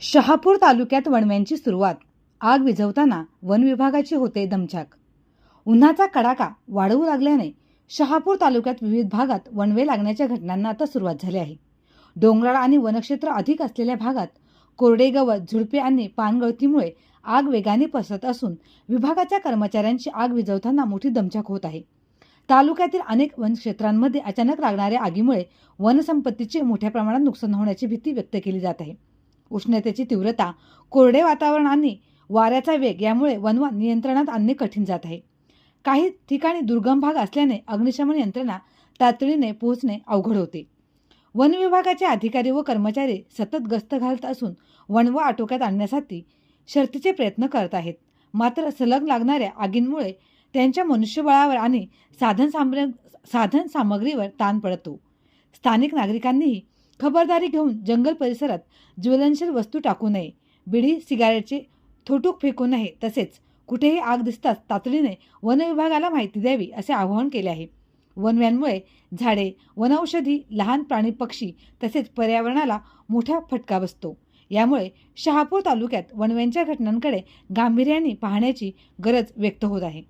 शहापूर तालुक्यात वणव्यांची सुरुवात. आग विझवताना वन विभागाची होते दमछाक. उन्हाचा कडाका वाढवू लागल्याने शहापूर तालुक्यात विविध भागात वणवे लागण्याच्या घटनांना आता सुरुवात झाली आहे. डोंगराळ आणि वनक्षेत्र अधिक असलेल्या भागात कोरडे गवत, झुडपे आणि पानगळतीमुळे आग वेगाने पसरत असून विभागाच्या कर्मचाऱ्यांची आग विझवताना मोठी दमछाक होत आहे. तालुक्यातील अनेक वनक्षेत्रांमध्ये अचानक लागणाऱ्या आगीमुळे वनसंपत्तीचे मोठ्या प्रमाणात नुकसान होण्याची भीती व्यक्त केली जात आहे. उष्णतेची तीव्रता, कोरडे वातावरण आणि वाऱ्याचा वेग यामुळे वणवा नियंत्रणात आणणे कठीण जात आहे. काही ठिकाणी दुर्गम भाग असल्याने अग्निशमन यंत्रणा तातडीने पोहोचणे अवघड होते. वन विभागाचे अधिकारी व कर्मचारी सतत गस्त घालत असून वणवा आटोक्यात आणण्यासाठी शर्थीचे प्रयत्न करत आहेत. मात्र सलग लागणाऱ्या आगींमुळे त्यांच्या मनुष्यबळावर आणि साधन सामग्रीवर ताण पडतो. स्थानिक नागरिकांनीही खबरदारी घेऊन जंगल परिसरात ज्वलनशील वस्तू टाकू नये, बिडी सिगारेटचे थोटूक फेकू नये, तसेच कुठेही आग दिसताच तातडीने वन विभागाला माहिती द्यावी असे आवाहन केले आहे. वणव्यांमुळे झाडे, वनौषधी, लहान प्राणी पक्षी तसेच पर्यावरणाला मोठा फटका बसतो. यामुळे शहापूर तालुक्यात वणव्यांच्या घटनांकडे गांभीर्याने पाहण्याची गरज व्यक्त होत आहे.